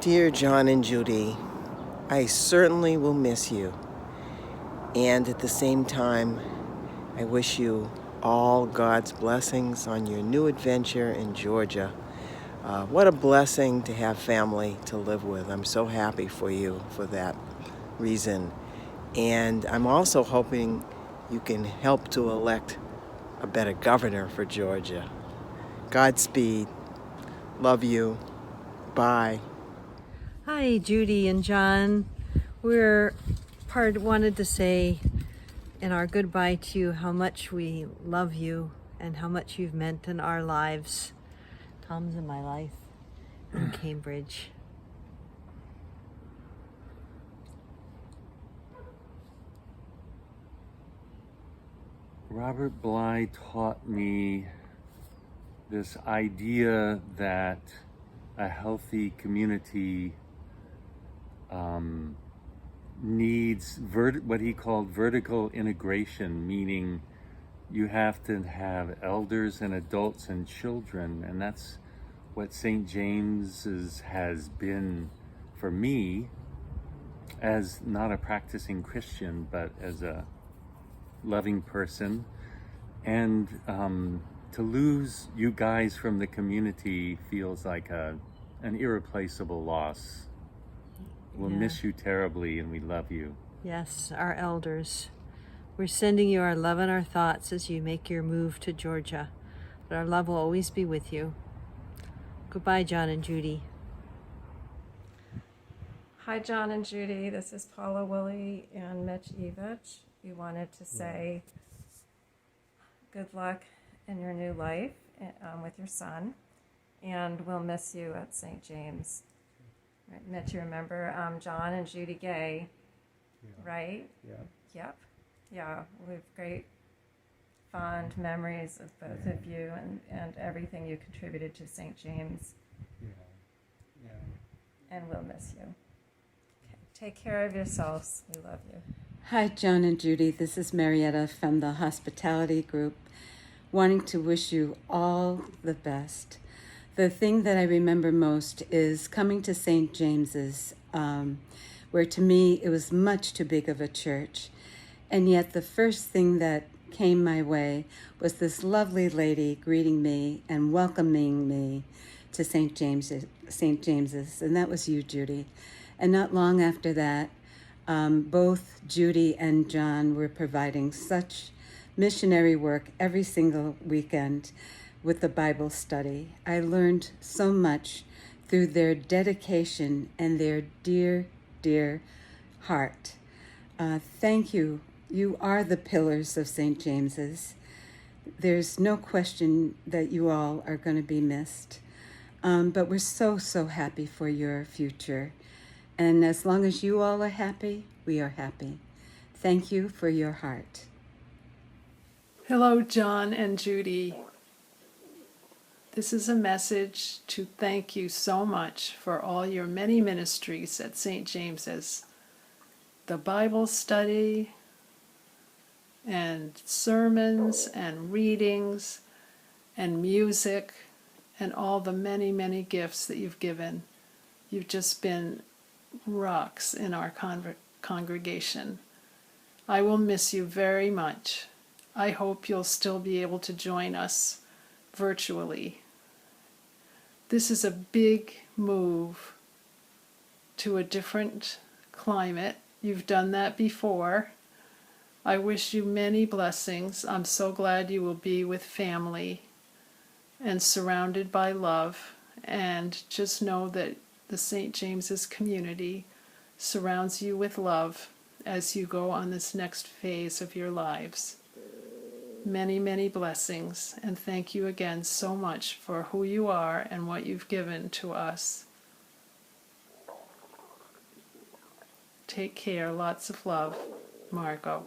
Dear John and Judy, I certainly will miss you. And at the same time, I wish you all God's blessings on your new adventure in Georgia. What a blessing to have family to live with. I'm so happy for you for that reason. And I'm also hoping you can help to elect a better governor for Georgia. Godspeed. Love you. Bye. Hi, Judy and John. Wanted to say in our goodbye to you how much we love you and how much you've meant in our lives. Tom's in my life in Cambridge. Robert Bly taught me this idea that a healthy community needs what he called vertical integration, meaning you have to have elders and adults and children, and that's what St. James's has been for me, as not a practicing Christian, but as a loving person. And to lose you guys from the community feels like an irreplaceable loss. We'll miss you terribly, and we love you. Yes, our elders. We're sending you our love and our thoughts as you make your move to Georgia. But our love will always be with you. Goodbye, John and Judy. Hi, John and Judy. This is Paula, Woolley, and Mitch, Evitch. We wanted to say good luck in your new life with your son, and we'll miss you at St. James. Right, Mitch, you remember John and Judy Gay, right? Yeah. Yep. Yeah, we have great, fond memories of both of you and everything you contributed to St. James. Yeah. And we'll miss you. Okay. Take care of yourselves. We love you. Hi, John and Judy. This is Marietta from the hospitality group, wanting to wish you all the best. The thing that I remember most is coming to St. James's, where to me it was much too big of a church. And yet the first thing that came my way was this lovely lady greeting me and welcoming me to St. James's, and that was you, Judy. And not long after that, both Judy and John were providing such missionary work every single weekend with the Bible study. I learned so much through their dedication and their dear, dear heart. Thank you. You are the pillars of St. James's. There's no question that you all are going to be missed. But we're so, so happy for your future. And as long as you all are happy, we are happy. Thank you for your heart. Hello, John and Judy. This is a message to thank you so much for all your many ministries at St. James's. The Bible study and sermons and readings and music and all the many, many gifts that you've given. You've just been rocks in our congregation. I will miss you very much. I hope you'll still be able to join us virtually. This is a big move to a different climate. You've done that before. I wish you many blessings. I'm so glad you will be with family and surrounded by love. And just know that the St. James's community surrounds you with love as you go on this next phase of your lives. Many, many blessings, and thank you again so much for who you are and what you've given to us. Take care. Lots of love. Margot.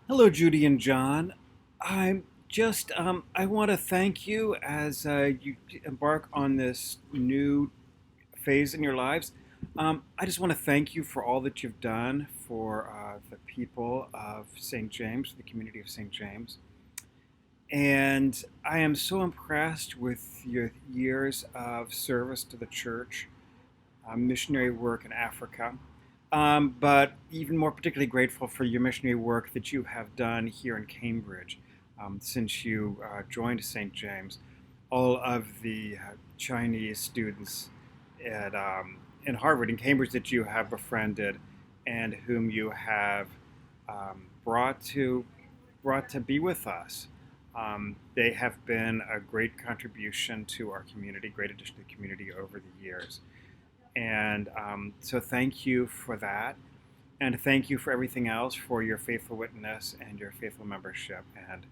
Hello, Judy and John. I'm just, I want to thank you as you embark on this new phase in your lives. I just want to thank you for all that you've done for the people of St. James, the community of St. James. And I am so impressed with your years of service to the church. missionary work in Africa. But even more particularly grateful for your missionary work that you have done here in Cambridge since you joined St. James. All of the Chinese students at in Harvard and Cambridge that you have befriended and whom you have brought to be with us. They have been a great contribution to our community, great addition to the community over the years. And so thank you for that. And thank you for everything else, for your faithful witness and your faithful membership. And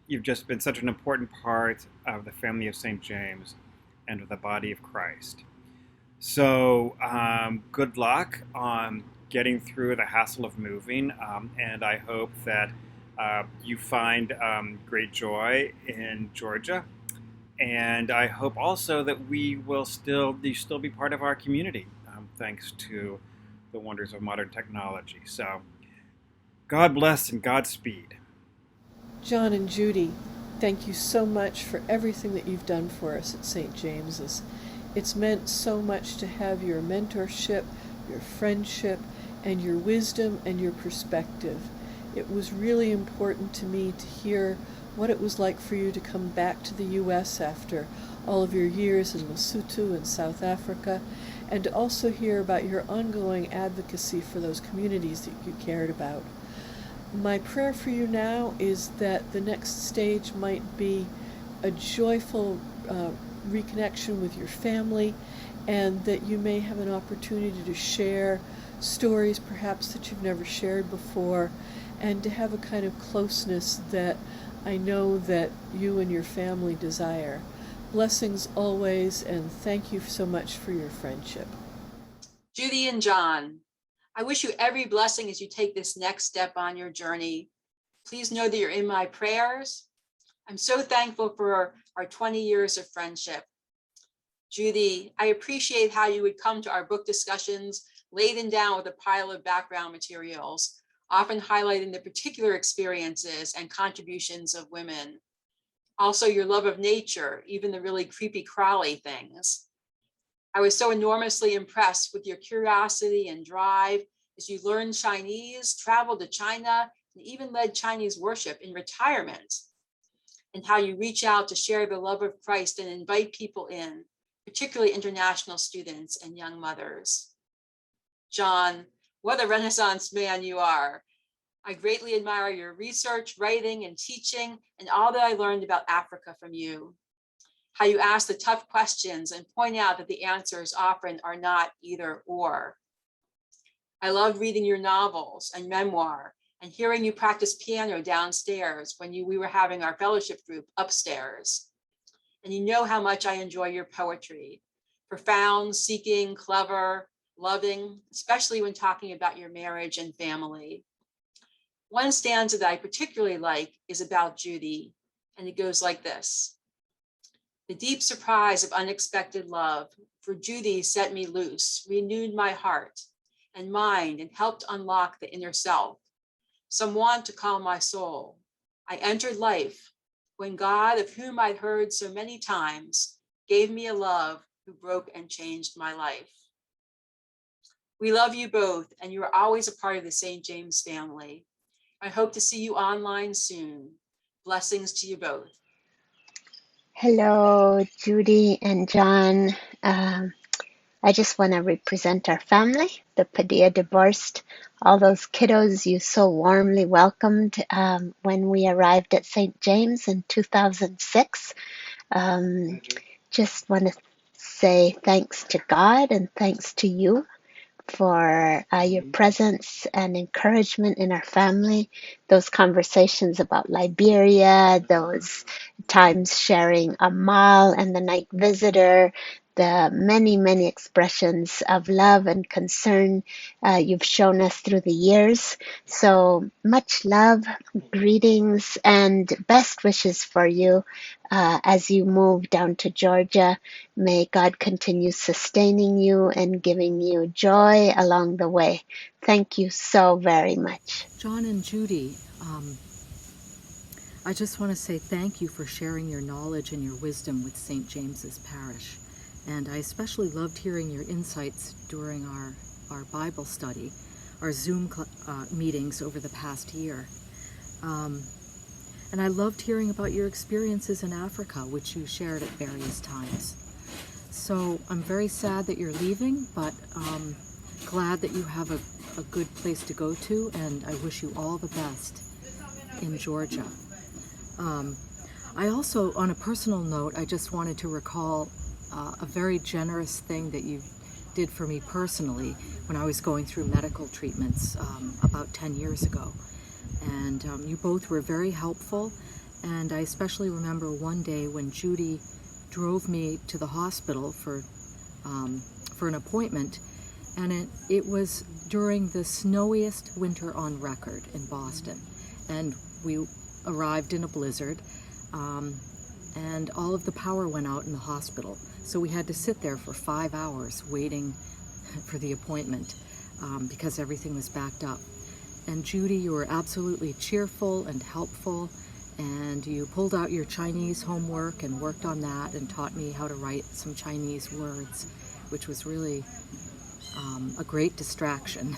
you've just been such an important part of the family of St. James and of the body of Christ. So good luck on getting through the hassle of moving. And I hope that you find great joy in Georgia. And I hope also that you still be part of our community, thanks to the wonders of modern technology. So God bless and Godspeed. John and Judy, thank you so much for everything that you've done for us at St. James's. It's meant so much to have your mentorship, your friendship, and your wisdom and your perspective. It was really important to me to hear what it was like for you to come back to the U.S. after all of your years in Lesotho and South Africa, and to also hear about your ongoing advocacy for those communities that you cared about. My prayer for you now is that the next stage might be a joyful reconnection with your family, and that you may have an opportunity to share stories perhaps that you've never shared before, and to have a kind of closeness that I know that you and your family desire. Blessings always, and thank you so much for your friendship. Judy and John, I wish you every blessing as you take this next step on your journey. Please know that you're in my prayers. I'm so thankful for our 20 years of friendship. Judy, I appreciate how you would come to our book discussions laden down with a pile of background materials, often highlighting the particular experiences and contributions of women. Also, your love of nature, even the really creepy crawly things. I was so enormously impressed with your curiosity and drive as you learned Chinese, traveled to China, and even led Chinese worship in retirement, and how you reach out to share the love of Christ and invite people in, particularly international students and young mothers. John, what a Renaissance man you are. I greatly admire your research, writing, and teaching, and all that I learned about Africa from you. How you ask the tough questions and point out that the answers often are not either or. I loved reading your novels and memoir and hearing you practice piano downstairs when we were having our fellowship group upstairs. And you know how much I enjoy your poetry. Profound, seeking, clever, loving, especially when talking about your marriage and family. One stanza that I particularly like is about Judy, and it goes like this. The deep surprise of unexpected love for Judy set me loose, renewed my heart and mind, and helped unlock the inner self. Some want to call my soul. I entered life when God, of whom I'd heard so many times, gave me a love who broke and changed my life. We love you both, and you are always a part of the St. James family. I hope to see you online soon. Blessings to you both. Hello, Judy and John. I just want to represent our family, the Padilla Borst, all those kiddos you so warmly welcomed when we arrived at St. James in 2006. Just want to say thanks to God and thanks to you for your presence and encouragement in our family, those conversations about Liberia, those times sharing Amal and the night visitor, the many, many expressions of love and concern you've shown us through the years. So much love, greetings, and best wishes for you as you move down to Georgia. May God continue sustaining you and giving you joy along the way. Thank you so very much. John and Judy, I just want to say thank you for sharing your knowledge and your wisdom with St. James's Parish. And I especially loved hearing your insights during our Bible study, our Zoom meetings over the past year. And I loved hearing about your experiences in Africa, which you shared at various times. So I'm very sad that you're leaving, but glad that you have a good place to go to, and I wish you all the best in Georgia. I also, on a personal note, I just wanted to recall a very generous thing that you did for me personally when I was going through medical treatments about 10 years ago. And you both were very helpful, and I especially remember one day when Judy drove me to the hospital for an appointment, and it was during the snowiest winter on record in Boston, and we arrived in a blizzard, and all of the power went out in the hospital, so we had to sit there for 5 hours waiting for the appointment because everything was backed up. And Judy, you were absolutely cheerful and helpful, and you pulled out your Chinese homework and worked on that and taught me how to write some Chinese words, which was really a great distraction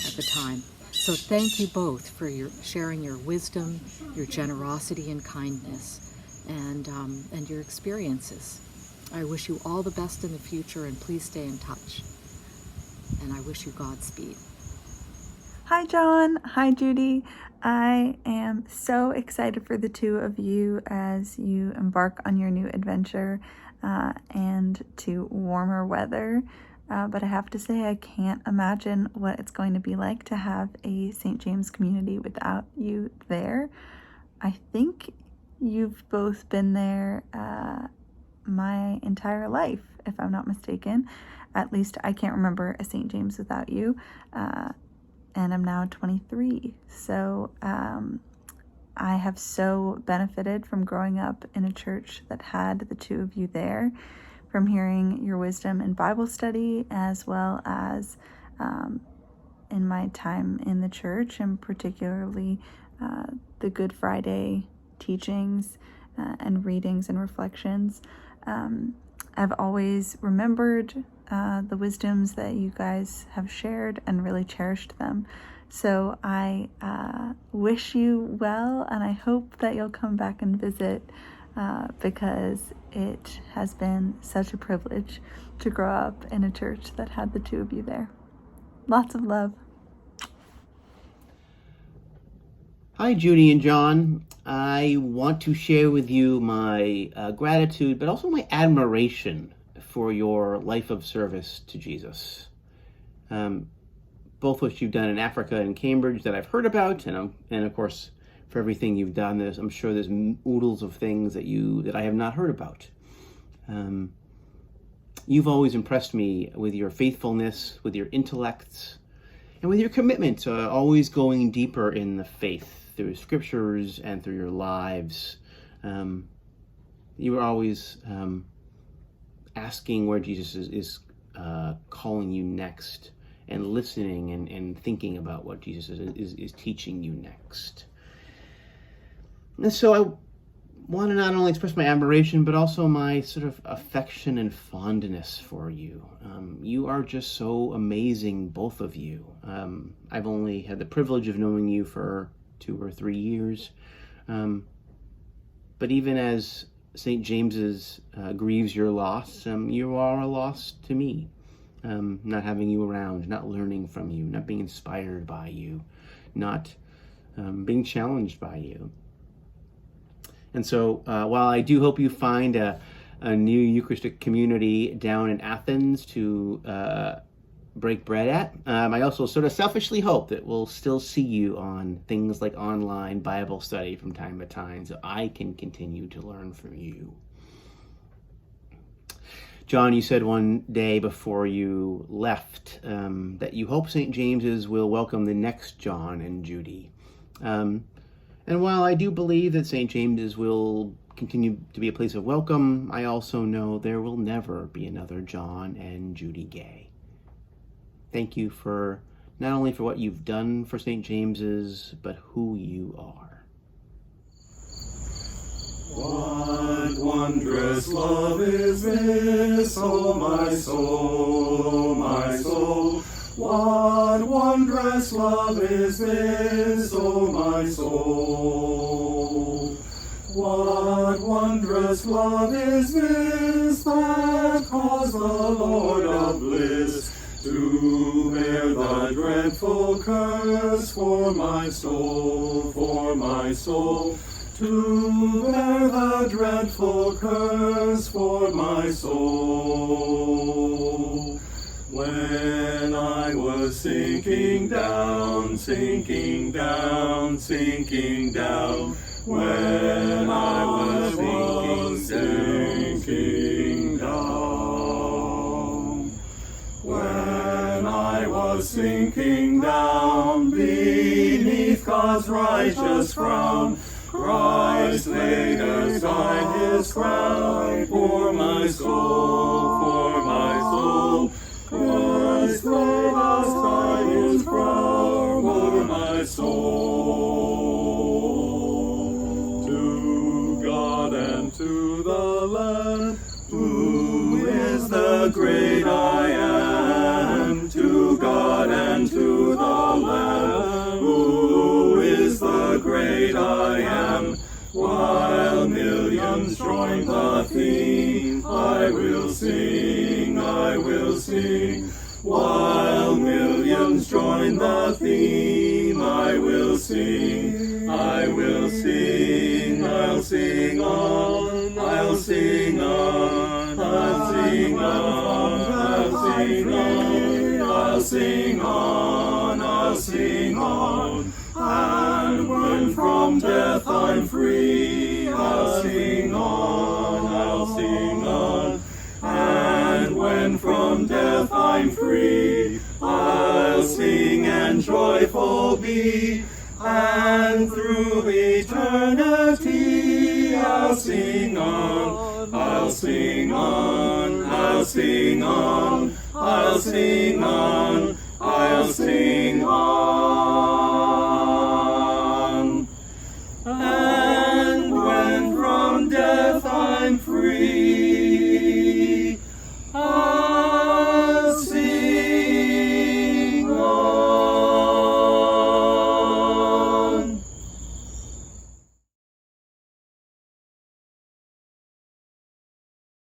at the time. So thank you both for sharing your wisdom, your generosity and kindness, and your experiences. I wish you all the best in the future, and please stay in touch. And I wish you Godspeed. Hi, John. Hi, Judy. I am so excited for the two of you as you embark on your new adventure and to warmer weather. But I have to say, I can't imagine what it's going to be like to have a St. James community without you there. I think you've both been there my entire life, if I'm not mistaken. At least I can't remember a St. James without you. And I'm now 23. So I have so benefited from growing up in a church that had the two of you there, from hearing your wisdom in Bible study, as well as in my time in the church, and particularly the Good Friday teachings and readings and reflections. I've always remembered the wisdoms that you guys have shared and really cherished them. So I wish you well, and I hope that you'll come back and visit because it has been such a privilege to grow up in a church that had the two of you there. Lots of love. Hi, Judy and John. I want to share with you my gratitude, but also my admiration for your life of service to Jesus. Both what you've done in Africa and Cambridge that I've heard about, and of course for everything you've done. I'm sure there's oodles of things that I have not heard about. You've always impressed me with your faithfulness, with your intellect, and with your commitment to always going deeper in the faith through scriptures and through your lives. You were always asking where Jesus is calling you next, and listening and thinking about what Jesus is teaching you next. And so I want to not only express my admiration, but also my sort of affection and fondness for you. You are just so amazing, both of you. I've only had the privilege of knowing you for 2 or 3 years. But even as St. James's grieves your loss, you are a loss to me. Not having you around, not learning from you, not being inspired by you, not being challenged by you. And so while I do hope you find a new Eucharistic community down in Athens to break bread at, I also sort of selfishly hope that we'll still see you on things like online Bible study from time to time, so I can continue to learn from you. John, you said one day before you left that you hope St. James's will welcome the next John and Judy. And while I do believe that St. James's will continue to be a place of welcome, I also know there will never be another John and Judy Gay. Thank you for not only for what you've done for St. James's, but who you are. What wondrous love is this, O my soul, O my soul? What wondrous love is this, O my soul? What wondrous love is this that caused the Lord of bliss to bear the dreadful curse for my soul, for my soul? To bear the dreadful curse for my soul. When I was sinking down, sinking down, sinking down, when I was sinking down, when I was sinking down beneath God's righteous frown, Christ laid aside his crown for my soul, for my soul. Christ laid aside his crown for my soul. To God and to the Lamb, who is the great I am. To God and to the Lamb, who is the great I am. While millions join the theme, I will sing, I will sing. While millions join the theme, I will sing, I will sing. I'll sing on, I'll sing on, I'll sing on, I'll sing on, I'll sing on, I'll sing on. And when from death I'm free, I'll sing on, I'll sing on. And when from death I'm free, I'll sing and joyful be. And through eternity, I'll sing on, I'll sing on, I'll sing on, I'll sing on, I'll sing on.